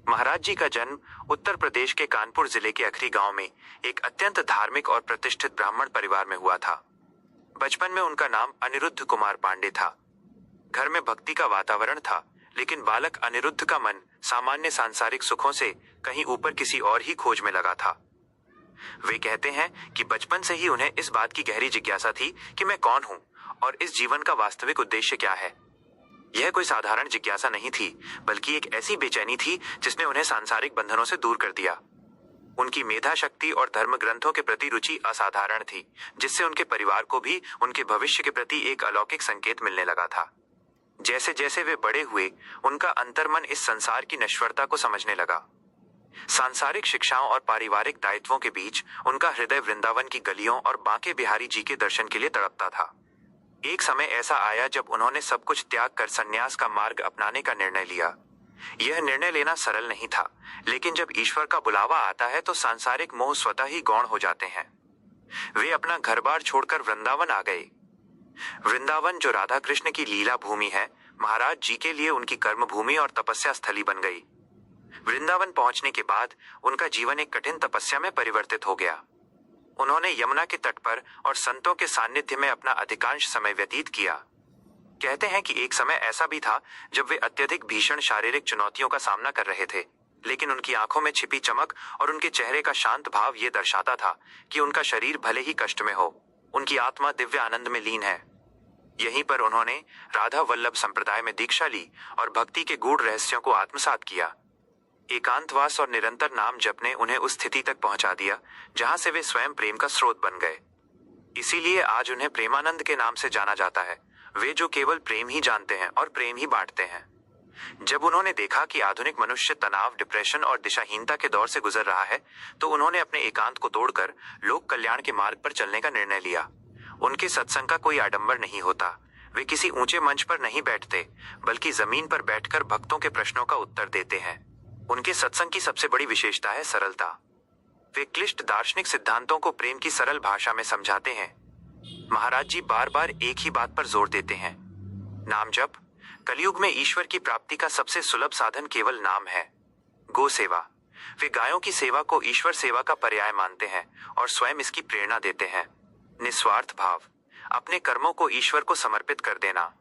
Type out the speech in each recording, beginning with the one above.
महाराज जी का जन्म उत्तर प्रदेश के कानपुर जिले के अखरी गांव में एक अत्यंत धार्मिक और प्रतिष्ठित ब्राह्मण परिवार में हुआ था। बचपन में उनका नाम अनिरुद्ध कुमार पांडे था। घर में भक्ति का वातावरण था, लेकिन बालक अनिरुद्ध का मन सामान्य सांसारिक सुखों से कहीं ऊपर किसी और ही खोज में लगा था। वे कहते हैं कि बचपन से ही उन्हें इस बात की गहरी जिज्ञासा थी कि मैं कौन हूं और इस जीवन का वास्तविक उद्देश्य क्या है। यह कोई साधारण जिज्ञासा नहीं थी, बल्कि एक ऐसी बेचैनी थी जिसने उन्हें सांसारिक बंधनों से दूर कर दिया। उनकी मेधा शक्ति और धर्म ग्रंथों के प्रति रुचि असाधारण थी, जिससे उनके परिवार को भी उनके भविष्य के प्रति एक अलौकिक संकेत मिलने लगा था। जैसे जैसे वे बड़े हुए, उनका अंतर्मन इस संसार की नश्वरता को समझने लगा। सांसारिक शिक्षाओं और पारिवारिक दायित्वों के बीच उनका हृदय वृंदावन की गलियों और बांके बिहारी जी के दर्शन के लिए तड़पता था। एक समय ऐसा आया जब उन्होंने सब कुछ त्याग कर संन्यास का मार्ग अपनाने का निर्णय लिया। यह निर्णय लेना सरल नहीं था, लेकिन जब ईश्वर का बुलावा आता है तो सांसारिक मोह स्वतः ही गौण हो जाते हैं। वे अपना घर बार छोड़कर वृंदावन आ गए। वृंदावन, जो राधा कृष्ण की लीला भूमि है, महाराज जी के लिए उनकी कर्म भूमि और तपस्या स्थली बन गई। वृंदावन पहुंचने के बाद उनका जीवन एक कठिन तपस्या में परिवर्तित हो गया। उन्होंने यमुना के तट पर और संतों के सानिध्य में अपना अधिकांश समय व्यतीत किया। कहते हैं कि एक समय ऐसा भी था जब वे अत्यधिक भीषण शारीरिक चुनौतियों का सामना कर रहे थे, लेकिन उनकी आंखों में छिपी चमक और उनके चेहरे का शांत भाव ये दर्शाता था कि उनका शरीर भले ही कष्ट में हो, उनकी आत्मा दिव्य आनंद में लीन है। यहीं पर उन्होंने राधा वल्लभ संप्रदाय में दीक्षा ली और भक्ति के गूढ़ रहस्यों को आत्मसात किया। एकांतवास और निरंतर नाम जप ने उन्हें उस स्थिति तक पहुंचा दिया जहां से वे स्वयं प्रेम का स्रोत बन गए। इसीलिए आज उन्हें प्रेमानंद के नाम से जाना जाता है, वे जो केवल प्रेम ही जानते हैं और प्रेम ही बांटते हैं। जब उन्होंने देखा कि आधुनिक मनुष्य तनाव, डिप्रेशन और दिशाहीनता के दौर से गुजर रहा है, तो उन्होंने अपने एकांत को तोड़कर लोक कल्याण के मार्ग पर चलने का निर्णय लिया। उनके सत्संग का कोई आडंबर नहीं होता। वे किसी ऊंचे मंच पर नहीं बैठते, बल्कि जमीन पर बैठकर भक्तों के प्रश्नों का उत्तर देते हैं। उनके सत्संग की सबसे बड़ी विशेषता है सरलता। वे क्लिष्ट दार्शनिक सिद्धांतों को प्रेम की सरल भाषा में समझाते हैं। महाराज जी बार बार एक ही बात पर जोर देते हैं, नाम जप। कलयुग में ईश्वर की प्राप्ति का सबसे सुलभ साधन केवल नाम है। गो सेवा। वे गायों की सेवा को ईश्वर सेवा का पर्याय मानते हैं और स्वयं इसकी प्रेरणा देते हैं। निस्वार्थ भाव। अपने कर्मों को ईश्वर को समर्पित कर देना।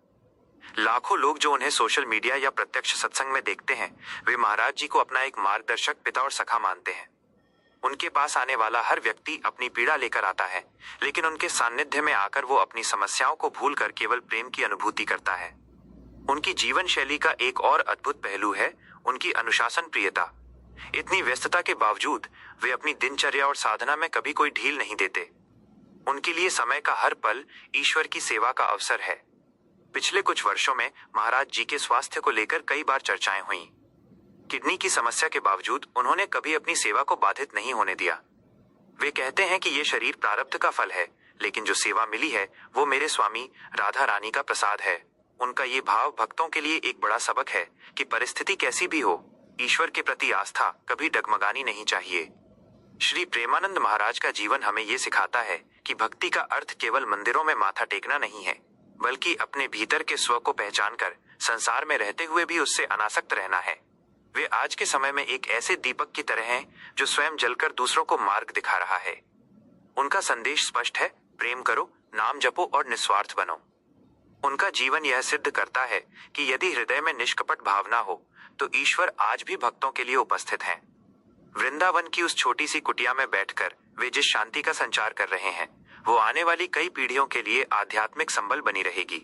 लाखों लोग जो उन्हें सोशल मीडिया या प्रत्यक्ष सत्संग में देखते हैं, वे महाराज जी को अपना एक मार्गदर्शक, पिता और सखा मानते हैं। उनके पास आने वाला हर व्यक्ति अपनी पीड़ा लेकर आता है, लेकिन उनके सानिध्य में आकर वो अपनी समस्याओं को भूलकर केवल प्रेम की अनुभूति करता है। उनकी जीवन शैली का एक और अद्भुत पहलू है उनकी अनुशासन प्रियता। इतनी व्यस्तता के बावजूद वे अपनी दिनचर्या और साधना में कभी कोई ढील नहीं देते। उनके लिए समय का हर पल ईश्वर की सेवा का अवसर है। पिछले कुछ वर्षों में महाराज जी के स्वास्थ्य को लेकर कई बार चर्चाएं हुई। किडनी की समस्या के बावजूद उन्होंने कभी अपनी सेवा को बाधित नहीं होने दिया। वे कहते हैं कि ये शरीर प्रारब्ध का फल है, लेकिन जो सेवा मिली है वो मेरे स्वामी राधा रानी का प्रसाद है। उनका ये भाव भक्तों के लिए एक बड़ा सबक है कि परिस्थिति कैसी भी हो, ईश्वर के प्रति आस्था कभी डगमगानी नहीं चाहिए। श्री प्रेमानंद महाराज का जीवन हमें ये सिखाता है कि भक्ति का अर्थ केवल मंदिरों में माथा टेकना नहीं है, बल्कि अपने भीतर के स्व को पहचानकर संसार में रहते हुए भी उससे अनासक्त रहना है। वे आज के समय में एक ऐसे दीपक की तरह हैं जो स्वयं जलकर दूसरों को मार्ग दिखा रहा है। उनका संदेश स्पष्ट है, प्रेम करो, नाम जपो और निस्वार्थ बनो। उनका जीवन यह सिद्ध करता है कि यदि हृदय में निष्कपट भावना हो तो ईश्वर आज भी भक्तों के लिए उपस्थित हैं। वृंदावन की उस छोटी सी कुटिया में बैठकर वे जिस शांति का संचार कर रहे हैं, वो आने वाली कई पीढ़ियों के लिए आध्यात्मिक संबल बनी रहेगी।